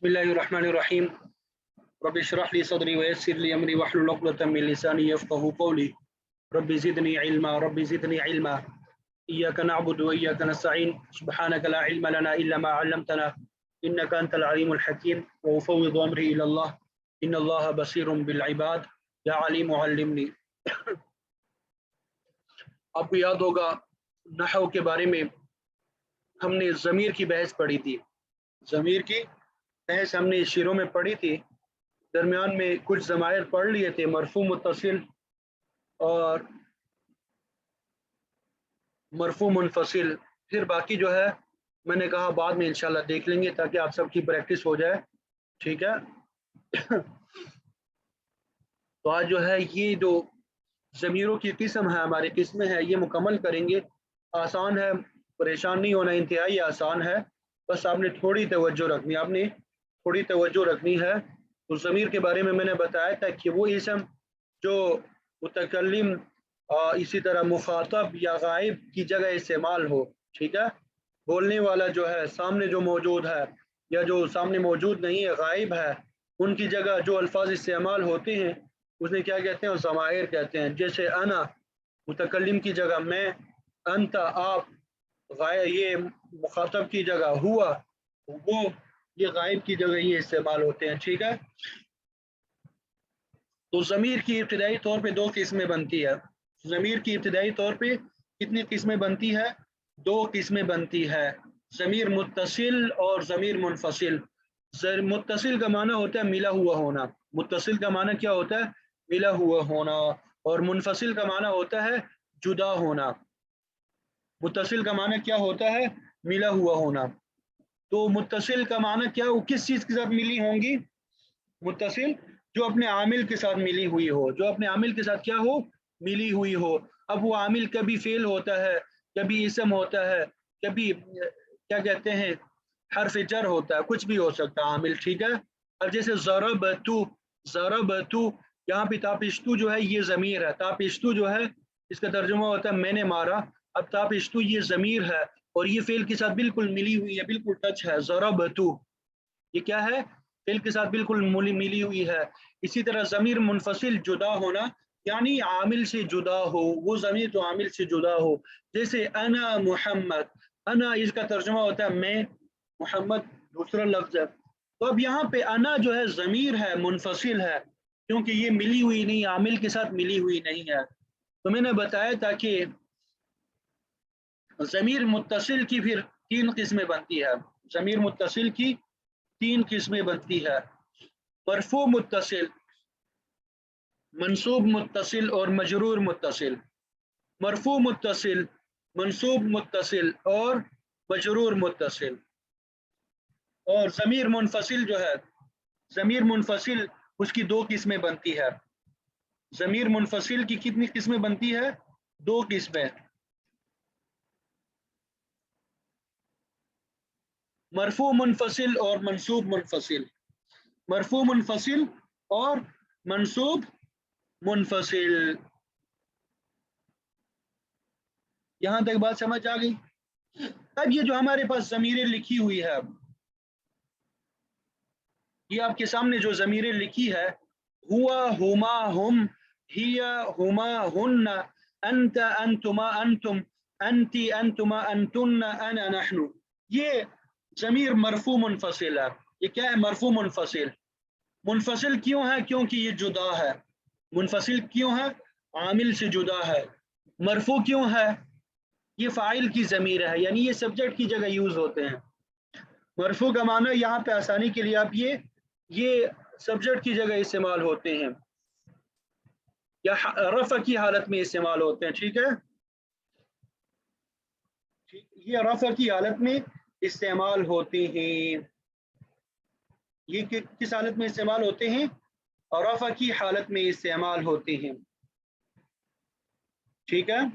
बिस्मिल्लाहिर्रहमानिर्रहीम रब्बि इश्रह ली सदरी व यस्सिर ली अमरी वहलुल उक़दतम मिन लिसानी यफ़क़हू क़ौली रब्बि ज़िदनी इल्मा इय्याका नअबुदु व इय्याका नस्तईन सुब्हानका ला इल्मा लना इल्ला मा 'अल्लमतना इन्नका अंतल अलीमुल हकीम व उफ़व्विदु अमरी इलल्लाह इन्नल्लाहा बसीरुम बिल इबाद या अलीम अल्लिमनी। आपको याद होगा नहव के बारे में हमने ज़मीर की बहस पढ़ी थी। ज़मीर की बहस हमने शेरों में पढ़ी थी, दरमियान में कुछ ज़मायर पढ़ लिए थे, मरफू मुत्तसिल और मरफू मुनफसिल। फिर बाकी जो है मैंने कहा बाद में इंशाल्लाह देख लेंगे ताकि आप सबकी प्रैक्टिस हो जाए, ठीक है। तो आज जो है ये जो ज़मीरों की किस्म है, हमारी किस्में हैं, ये मुकम्मल करेंगे। आसान है, परेशान नहीं होना, इंतहाई आसान है, बस आपने थोड़ी तवज्जो रखनी है। तो ज़मीर के बारे में मैंने बताया था कि वो इसम जो मुतकल्लिम इसी तरह मुखातब या गायब की जगह इस्तेमाल हो, ठीक है। बोलने वाला जो है सामने जो मौजूद है या जो सामने मौजूद नहीं है, गायब है, उनकी जगह जो अल्फाज इस्तेमाल होते हैं उसने क्या कहते हैं, ज़माइर कहते हैं। जैसे अना मुतकल्लिम की जगह मैं, अंता आप, ये मुखातब की जगह हुआ वो, ये गायब की जगह ये इस्तेमाल होते हैं, ठीक है। तो ज़मीर की इब्तिदाई तौर पे दो किस्में बनती है। ज़मीर की इब्तिदाई तौर पे कितनी किस्में बनती है? दो किस्में बनती है, ज़मीर मुत्तसिल और ज़मीर मुनफसिल। मुत्तसिल का माना होता है मिला हुआ होना, मुत्तसिल का माना क्या होता है? मिला हुआ होना। और मुनफसिल का माना होता है जुदा होना। मुत्तसिल का माना क्या होता है? मिला हुआ होना। तो मुत्तसिल का माना क्या, वो किस चीज़ के साथ मिली होंगी? मुत्तसिल जो अपने आमिल के साथ मिली हुई हो, जो अपने आमिल के साथ क्या हो? मिली हुई हो। अब वो आमिल कभी फेल होता है, कभी इसम होता है, कभी क्या कहते हैं हर्फ जर होता है, कुछ भी हो सकता है आमिल, ठीक है। अब जैसे ज़रबतु, यहाँ पे तापिश्तु जो है ये ज़मीर है, तापिश्तु जो है इसका तर्जुमा होता है मैंने मारा। अब तापिश्तु ये ज़मीर है और ये फेल के साथ बिल्कुल मिली हुई है, बिल्कुल टच है। ज़रबतु ये क्या है? फेल के साथ बिल्कुल मिली हुई है। इसी तरह ज़मीर मुनफसिल जुदा होना, यानी आमिल से जुदा हो, वो ज़मीर जो आमिल से जुदा हो। जैसे अना मुहम्मद, अना इसका तर्जुमा होता है मैं, मुहम्मद दूसरा लफ्ज़ है। तो अब यहाँ पे अना जो है ज़मीर है, मुनफसिल है, क्योंकि ये मिली हुई नहीं, आमिल के साथ मिली हुई नहीं है। तो मैंने बताया था कि ज़मीर मुत्तसिल की फिर तीन किस्में बनती है। ज़मीर मुत्तसिल की तीन किस्में बनती है, मरफू मुत्तसिल, मंसूब मुत्तसिल और मजरूर मुत्तसिल। मरफू मुत्तसिल, मंसूब मुत्तसिल और मजरूर मुत्तसिल। और ज़मीर मुनफसिल जो है, ज़मीर मुनफसिल उसकी दो किस्में बनती है। ज़मीर मुनफसिल की कितनी किस्में बनती है? दो किस्में, मरफू मुनफसिल और मंसूब मुनफसिल। मरफू मुनफसिल और मंसूब मुनफसिल। यहां तक बात समझ आ गई? अब ये जो हमारे पास ज़मीरें लिखी हुई है, ये आपके सामने जो ज़मीरें लिखी है, हुआ, हुमा, हुम, हिया, हुमा, हुन्ना, अंत, अंतुमा, अंतुम, अंती, अंतुमा, अंतुन्ना, अना, नहनु, ये ज़मीर मरफू मुनफसिल है। ये क्या है? मरफू मुनफसिल। मुनफसिल क्यों है? क्योंकि ये जुदा है। मुनफसिल क्यों है? आमिल से जुदा है। मरफू क्यों है? ये फ़ाइल की ज़मीर है, यानी ये सब्जेक्ट की जगह यूज़ होते हैं। मरफू का माना यहाँ पे आसानी के लिए आप ये सब्जेक्ट की जगह इस्तेमाल होते हैं या रफ़ा की हालत में इस्तेमाल होते हैं, ठीक है। ये रफ़ा की हालत में इस्तेमाल होते हैं। ये किस हालत में इस्तेमाल होते हैं? और रफ़ा की हालत में इस्तेमाल होते हैं, ठीक है।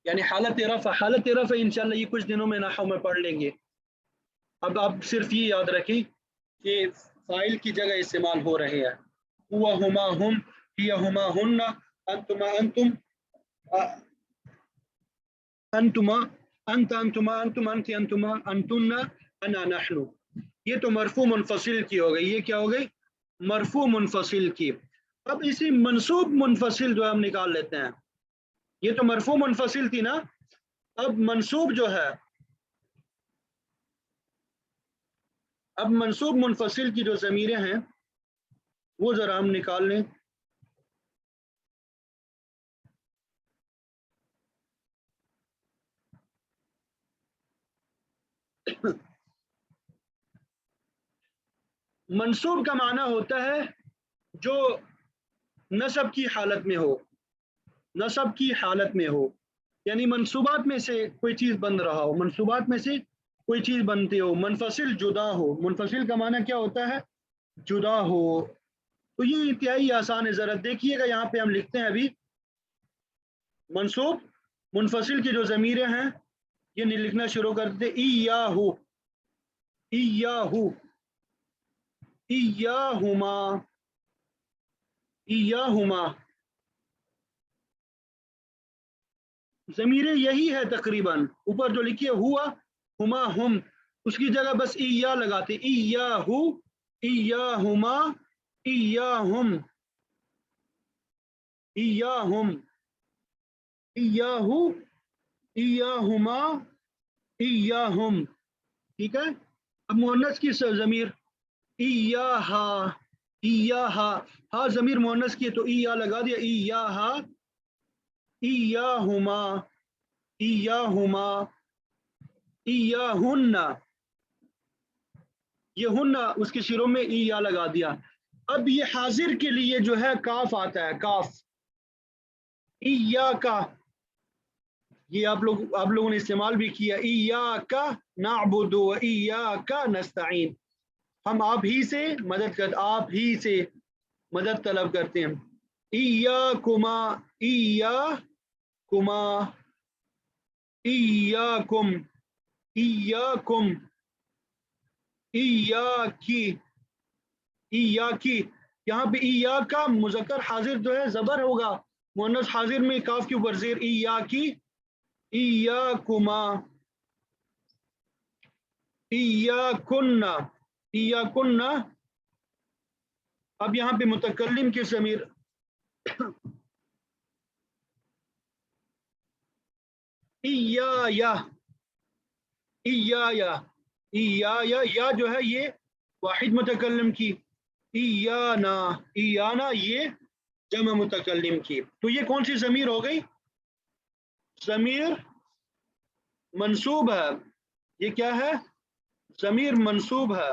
यानी हालत रफ़ा इंशाल्लाह ये कुछ दिनों में नहव में पढ़ लेंगे। अब आप सिर्फ ये याद रखें कि फ़ाइल की जगह इस्तेमाल हो रहे हैं। हुआ, हुमा, हुम, हिया, हुमा, हुन्ना, अंतुमा, अंतुम, अंतुमा, अंत, अंतुमा, अंतुम, अंति, अंतुमा, अंतुन्ना, अना नहनु, ये तो मरफू मुनफसिल की हो गई, ये क्या हो गई, मरफू मुनफसिल की। अब इसी मंसूब मुनफसिल जो हम निकाल लेते हैं, ये तो मरफू मुनफसिल थी ना, अब मंसूब जो है, अब मंसूब मुनफसिल की जो ज़मीरें हैं वो जरा हम निकाल लें। मंसूब का माना होता है जो नसब की हालत में हो, नसब की हालत में हो, यानी मंसूबात में से कोई चीज़ बन रहा हो, मंसूबात में से कोई चीज़ बनती हो। मुनफसिल जुदा हो, मुनफसिल का माना क्या होता है, जुदा हो। तो ये इंतहाई आसान है, ज़रा देखिएगा यहाँ पे हम लिखते हैं अभी, मंसूब मुनफसिल की जो ज़मीरें हैं ये लिखना शुरू कर देते, इय्याहु, इय्याहु, इय्याहुमा, इय्याहुमा, ज़मीरें यही है तकरीबन। ऊपर जो लिखिए हुआ, हुमा, हम, उसकी जगह बस इया लगाते, इय्याहु, इय्याहुमा, इय्याहुम, इय्याहुम, इय्याहु, इय्याहुमा, इय्याहुम। ठीक है। अब मुअन्नस की ज़मीर, इय्याहा, इय्याहा, हा ज़मीर मुअन्नस की है तो इया लगा दिया, इय्याहा, इय्याहुमा, इय्याहुमा, इय्याहुन्ना, ये हुन्ना उसके शिरों में इया लगा दिया। अब ये हाजिर के लिए जो है काफ आता है, काफ, इया का, ये आप लोगों ने इस्तेमाल भी किया, इया का नाअबुदु व इया का नस्तईन, हम आप ही से मदद कर, आप ही से मदद तलब करते हैं। इया कुमा, इया कुमा, इया कुम, इया कुम, इया की, इया की, यहाँ पे इया का मुज़क्कर हाजिर जो है जबर होगा, मुअन्नस हाजिर में काफ के ऊपर ज़ेर, इया की, इया कुमा, इया कुन्ना, इया कुन्ना। अब यहाँ पे मुतकल्लिम की ज़मीर, इया या, इया या, इया या जो है ये वाहिद मुतकल्लिम की, इयाना, इयाना ये जमा मुतकल्लिम की। तो ये कौन सी ज़मीर हो गई, ज़मीर मंसूब है, ये क्या है, ज़मीर मंसूब है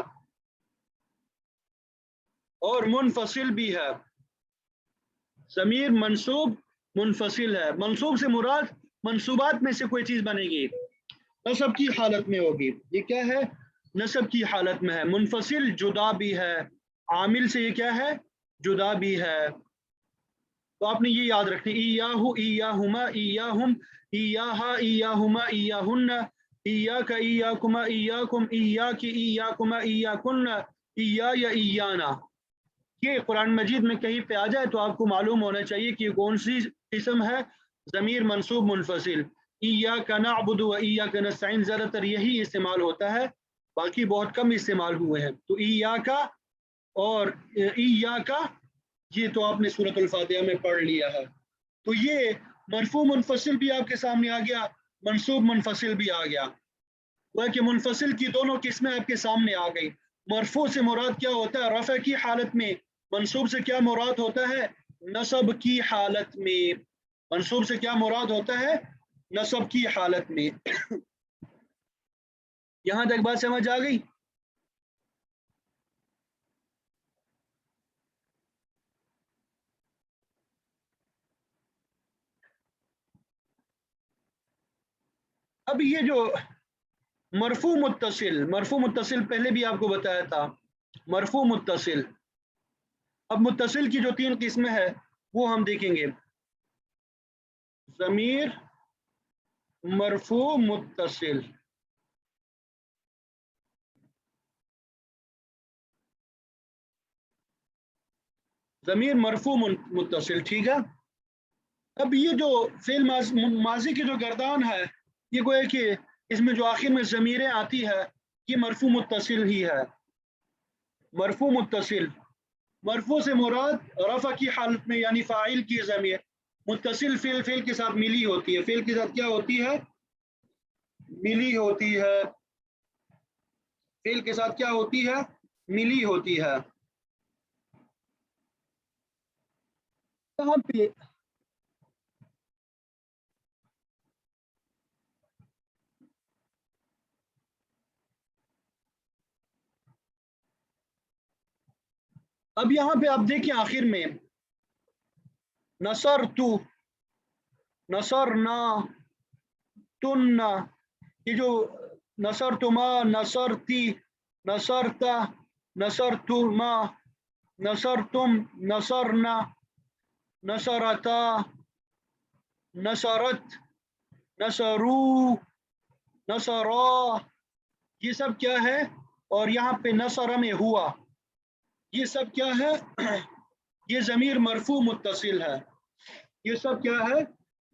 और मुनफसिल भी है, ज़मीर मंसूब मुनफसिल है। मंसूब से मुराद मंसूबात में से कोई चीज़ बनेगी, नसब की हालत में होगी, ये क्या है, नसब की हालत में है। मुनफसिल जुदा भी है, आमिल से ये क्या है, जुदा भी है। तो आपने ये याद रखना, इयाहु, इयाहुमा, इयाहुम, इयाहा, इयाहुमा, इयाहुन्ना, इयाका, इयाकुमा, इयाकुम, इयाकी, इयाकुमा, इयाकुन्ना, इया या इयाना। ये कुरान मजीद में कहीं पे आ जाए तो आपको मालूम होना चाहिए कि कौन सी किस्म है ज़मीर मंसूब मुनफसिल। इय्याका नअबुदु व इय्याका नस्तईन ज़्यादातर यही इस्तेमाल होता है, बाकी बहुत कम इस्तेमाल हुए हैं। तो इय्याका और इय्याका ये तो आपने सूरतुल फातिहा में पढ़ लिया है। तो ये मरफू मुनफसिल भी आपके सामने आ गया, मंसूब मुनफसिल भी आ गया, वह कि मुनफसिल की दोनों किस्में आपके सामने आ गई। मरफू से मुराद क्या होता है, रफ़ा की हालत में, मंसूब से क्या मुराद होता है, नसब की हालत में, मंसूब से क्या मुराद होता है, नसब की हालत में। यहां तक बात समझ आ गई। अब ये जो मरफू मुत्तसिल, मरफू मुत्तसिल पहले भी आपको बताया था, मरफू मुत्तसिल। अब मुत्तसिल की जो तीन किस्में हैं वो हम देखेंगे, ज़मीर मरफू मुत्तसिल, ज़मीर मरफू मुत्तसिल, ठीक है। अब ये जो फेल माजी की जो गर्दान है, ये गोया कि इसमें जो आखिर में ज़मीरें आती है ये मरफू मुत्तसिल ही है। मरफू मुत्तसिल, मरफू से मुराद रफ़ा की हालत में यानी फ़ाइल की ज़मीर, मुत्तसिल फ़िल, फ़िल के साथ मिली होती है। फ़िल के साथ क्या होती है? मिली होती है। फ़िल के साथ क्या होती है? मिली होती है। यहाँ पे अब यहाँ पे आप देखिए आखिर में नसरतु, नसरना, तुन्ना, ये जो नसरतुमा, नसरती, नसरता, नसरतुमा, नसरतुम, नसरना, नसरता, नसरत, नसरू, नसरा, ये सब क्या है? और यहाँ पे नसर में हुआ, ये सब क्या है? ये ज़मीर मरफू मुत्तसिल है। ये सब क्या है?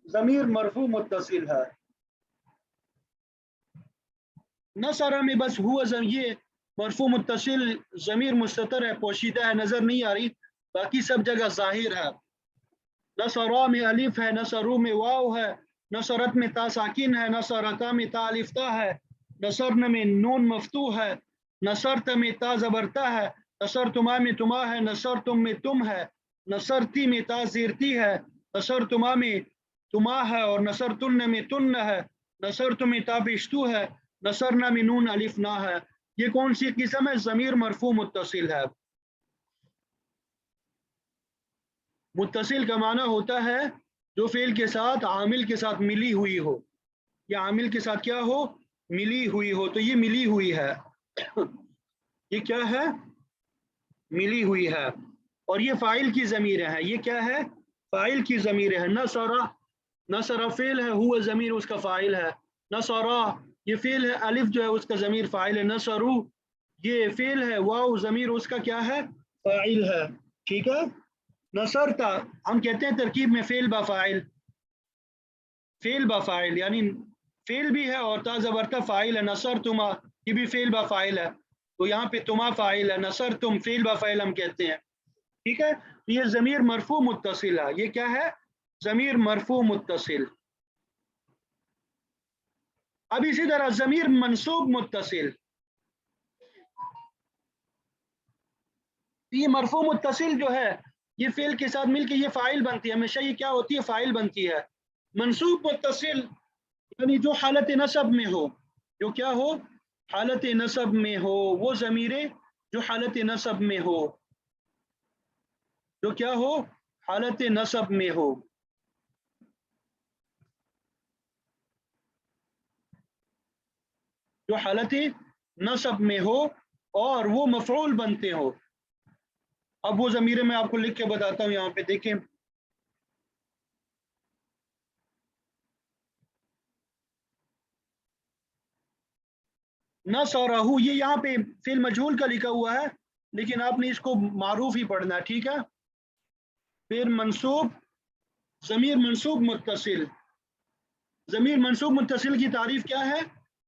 ज़मीर मरफू मुत्तसिल है। नसरा में बस हुआ, ये मरफू मुत्तसिल ज़मीर मुस्ततर है, पोशीदा है, नज़र नहीं आ रही, बाकी सब जगह ज़ाहिर है। नसरा में अलिफ है, नसरू में वाव है, नसरत में ता साकिन है, नसरता में ता अलिफ्ता है, नसरन में नून मफ्तू है, नसरत में ता ज़बरता है, नसरतुमा में तुमा है, नसरतुम में तुम है, नसरती में ता ज़ीरती है, नसरतुमा में तुमा है और नसरतुन्न में तुन्न है, नसरतु में ता पेशतू है, नसरना में नून अलिफ ना है। ये कौन सी किस्म है? ज़मीर मरफू मुत्तसिल है। मुत्तसिल का माना होता है जो फेल के साथ आमिल के साथ मिली हुई हो, या आमिल के साथ क्या हो? मिली हुई हो। तो ये मिली हुई है। ये क्या है? मिली हुई है। और ये फाइल की ज़मीर है। ये क्या है? फाइल की ज़मीर है। नसरा, नसरा फेल है, हुआ ज़मीर उसका फ़ाइल है। नसरा ये फेल है, अलिफ जो है उसका ज़मीर फ़ाइल है। नसरू ये फेल है, वाव ज़मीर उसका क्या है? फ़ाइल है। ठीक है। नसरता हम कहते हैं तरकीब में फेल बा फ़ाइल, फेल बा फ़ाइल यानी फेल भी है और ता ज़बरता फ़ाइल है। नसर तुमा ये भी फेल बा फ़ाइल है, तो यहाँ पे तुमा फ़ाइल है, नसर तुम फेल बा फ़ाइल हम कहते हैं। ठीक है। तो ये ज़मीर मरफू मुत्तसिल है। ये क्या है? ज़मीर मरफू मुत्तसिल। अब इसी तरह ज़मीर मंसूब मुत्तसिल, ये मरफू मुत्तसिल जो है ये फेल के साथ मिलकर ये फ़ाइल बनती है। हमेशा ये क्या होती है? फ़ाइल बनती है। मंसूब मुत्तसिल यानी जो हालत नसब में हो, जो क्या हो? हालत नसब में हो, वो ज़मीरें जो हालत नसब में हो, जो क्या हो? हालत नसब में हो। जो हालत नसब में हो और वो मफ़ऊल बनते हो। अब वो ज़मीरें मैं आपको लिख के बताता हूँ, यहाँ पे देखें। नसरहू ये यहाँ पे फिल मजहूल का लिखा हुआ है, लेकिन आपने इसको मारूफ ही पढ़ना है। ठीक है। फिर मंसूब, ज़मीर मंसूब मुत्तसिल, ज़मीर मंसूब मुत्तसिल की तारीफ क्या है?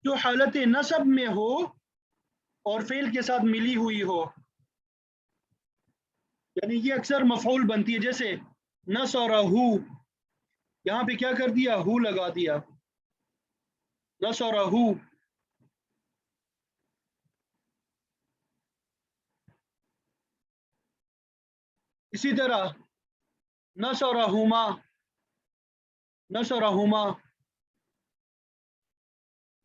जो हालत नसब में हो और फेल के साथ मिली हुई हो, यानी ये अक्सर मफऊल बनती है। जैसे नसरहू, यहाँ पे क्या कर दिया? हु लगा दिया। नसरहू, इसी तरह नसरहुमा, नसरहुमा,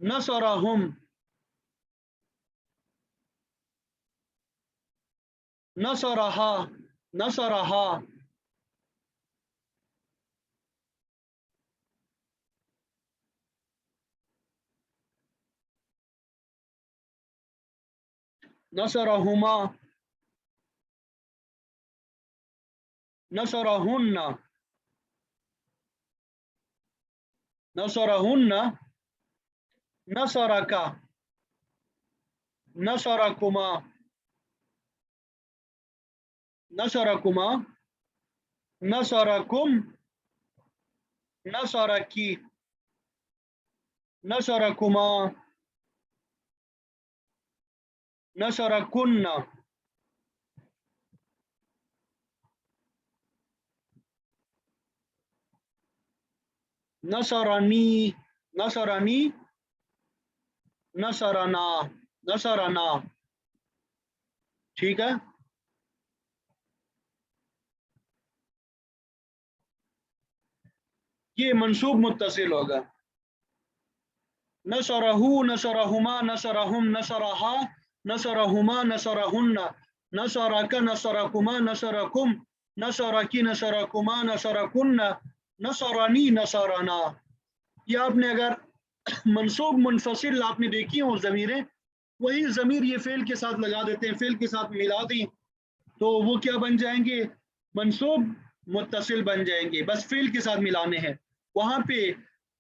नसरहुम, नसरहा, नसरहा, नसरहुमा, नसरहुन्ना, नसरहुन्ना, नसरका, नसरकुमा, नसरकुमा, नसरकुम, नसरकी, नसरकुमा, नसरकुन्न, नसरनी, नसरनी, नसरना, नसरना। ठीक है, ये मंसूब मुत्तसिल होगा। नसरहू, नसरहुमा, नसरहुम, नसरहा, नसरहुमा, नसरहुन्ना, नसरक, नसरकुमा, नसरकुम, नसरकी, नसरकुमा, नसरकुन्ना, नसरनी, नसरना। ये आपने अगर मंसूब मुनफसिल आपने देखी हो ज़मीरें, वही ज़मीर ये फ़ेल के साथ लगा देते हैं, फ़ेल के साथ मिला दी तो वो क्या बन जाएंगे, मंसूब मुत्तसिल बन जाएंगे, बस फ़ेल के साथ मिलाने हैं। वहाँ पे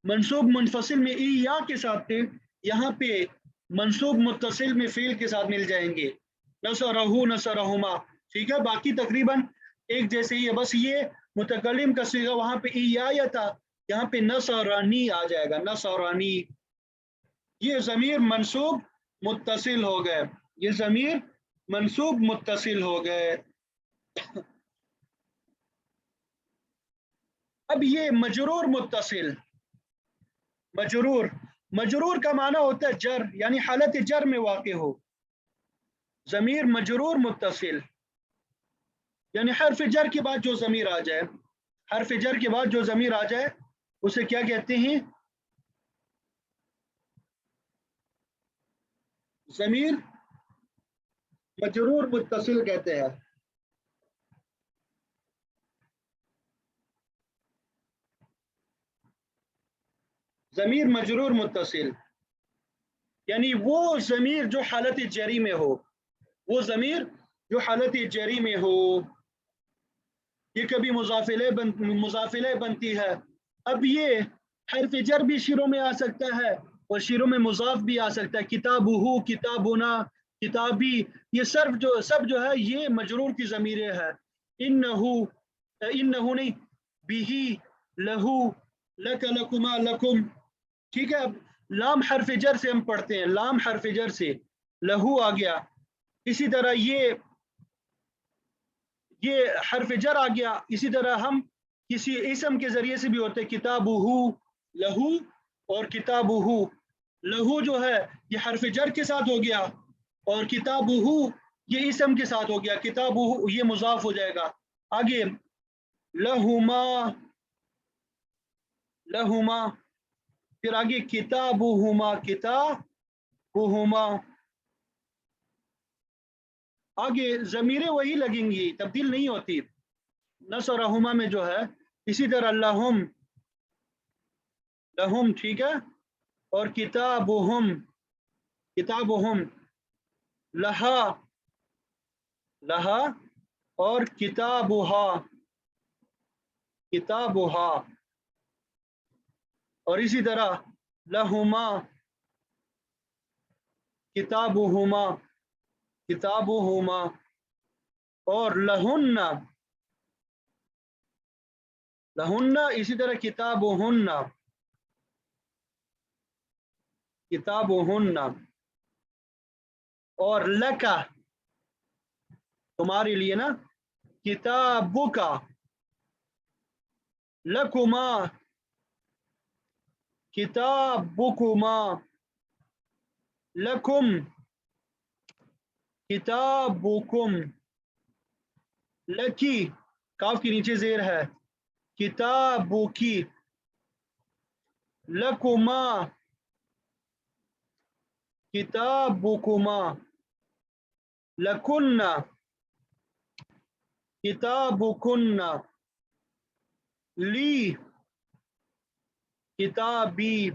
मंसूब मुनफसिल में ई या के साथ थे, यहाँ पे मंसूब मुत्तसिल में फ़ेल के साथ मिल जाएंगे, नसरहू, नसरहुमा। ठीक है, बाकी तकरीबन एक जैसे ही है, बस ये मुतकल्लिम का सीगा वहाँ पे ई या था, यहाँ पे नसरानी आ जाएगा, नसरानी। ये ज़मीर मंसूब मुत्तसिल हो गए, ये ज़मीर मंसूब मुत्तसिल हो गए। अब ये मजरूर मुत्तसिल, मजरूर, मजरूर का माना होता है जर, यानी हालत जर में वाक़ हो। ज़मीर मजरूर मुत्तसिल यानी हर्फ जर के बाद जो ज़मीर आ जाए, हर्फ जर के बाद जो ज़मीर आ जाए उसे क्या कहते हैं, ज़मीर मजरूर मुत्तसिल कहते हैं। ज़मीर मजरूर मुत्तसिल यानी वो ज़मीर जो हालत जरी में हो, वो ज़मीर जो हालत जरी में हो। ये कभी मुज़ाफ़िले बनती है। अब ये हर्फ जर भी शिरों में आ सकता है और शिरों में मुज़ाफ़ भी आ सकता है, किताबुहु, किताबुना, किताबी, ये सब जो है ये मजरूर की ज़मीरें हैं। इन्नहु, इन्नहु नहीं, बिही, लहू, लक, लकुमा, लकुम। ठीक है, अब लाम हर्फ जर से हम पढ़ते हैं, लाम हर्फ जर से लहू आ गया। इसी तरह ये हर्फ जर आ गया। इसी तरह हम किसी इसम के जरिए से भी होते हैं, किताबुहु, लहू और किताबुहु। लहू जो है ये हर्फ जर के साथ हो गया और किताबुहु ये इसम के साथ हो गया, किताबुहु ये मुजाफ हो जाएगा। आगे लहुमा, लहुमा, फिर आगे किताबुहुमा, किताबुहुमा। आगे ज़मीरें वही लगेंगी, तब्दील नहीं होती। नसरहुमा में जो है, इसी तरह लहुम, लहुम, ठीक है, और किताबुहुम, किताबुहुम, लहा, लहा, और किताबुहा, किताबुहा, और इसी तरह लहुमा, किताबुहुमा, किताबुहुमा, और लहुन्ना, लहुन्ना, इसी तरह किताबुहुन्ना, किताबुहुन्ना, और लका, तुम्हारे लिए ना, किताबुका, लकुमा, किताबुकुमा, लकुम, किताबुकुम, लकी, काफ के नीचे जेर है, किताबुकी, लकुमा, किताबुकुमा, लकुन्ना, किताबुकुन्ना, ली, किताबी,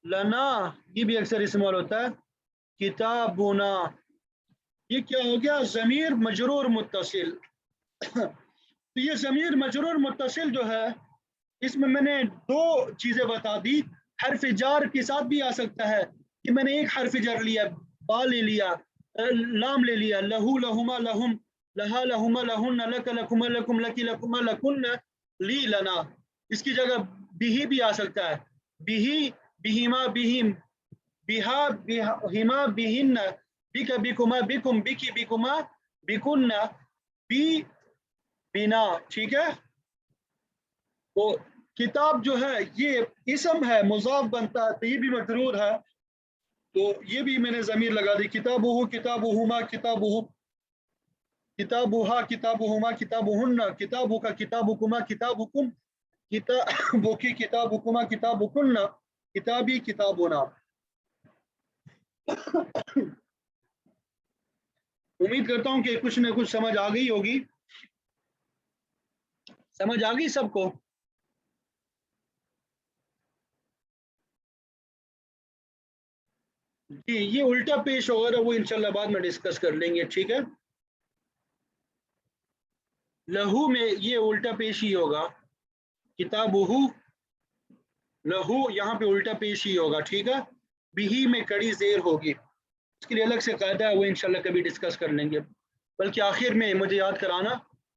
लना, ये भी अक्सर इस्तेमाल होता है, किताबुना। ये क्या हो गया, ज़मीर मजरूर मुत्तसिल। तो ये ज़मीर मजरूर मुत्तसिल जो है, इसमें मैंने दो चीज़ें बता दी। हर्फ जार के साथ भी आ सकता है कि मैंने एक हर्फ जार लिया, बा ले लिया, लाम ले लिया, लहू, लहुमा, लहुम, लहा, लहुमा, लहुन्ना, लक, लकुमा, लकुम, लकी, लकुमा, लकुन्ना, ली, लना। इसकी जगह बिही भी आ सकता है, बिही, बिहिमा, बिहिम, बिहा, बिहिमा, बिहिन्ना, बिका बिकुमा बिकुम बिकी बिकुमा बिकुन्ना बी बिना, ठीक है। तो किताब जो है ये इसम है, मुजाफ बनता है, तो ये भी मजरूर है, तो ये भी मैंने ज़मीर लगा दी। किताबुहु किताबुहुमा किताबुहु किताबुहा किताबुहुमा किताबुहुन्ना किताबुका किताबुकुमा किताबुकुम किताबुकी किताबुकुमा किताबुकुन्ना किताबी किताबुना। उम्मीद करता हूं कि कुछ न कुछ समझ आ गई होगी। समझ आ गई सबको? जी, ये उल्टा पेश वगैरह वो इंशाल्लाह बाद में डिस्कस कर लेंगे, ठीक है। लहू में ये उल्टा पेश ही होगा, किताबुहु लहू यहाँ पे उल्टा पेश ही होगा, ठीक है। बिही में कड़ी जेर होगी, इसके लिए अलग से कायदा है, वो इंशाल्लाह कभी डिस्कस कर लेंगे। बल्कि आखिर में मुझे याद कराना,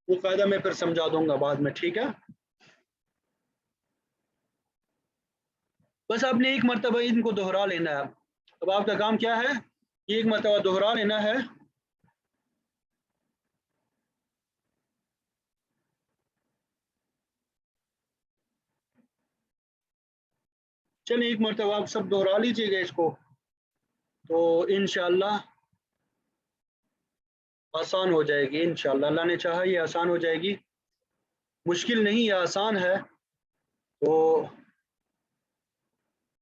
वो कायदा मैं फिर समझा दूंगा बाद में, ठीक है। बस आपने एक मरतबा इनको दोहरा लेना है। अब आपका काम क्या है, एक मरतबा दोहरा लेना है। चलिए एक मरतबा आप सब दोहरा लीजिएगा इसको, तो इंशाल्लाह आसान हो जाएगी। इंशाल्लाह अल्लाह ने चाहा ये आसान हो जाएगी, मुश्किल नहीं है, आसान है। तो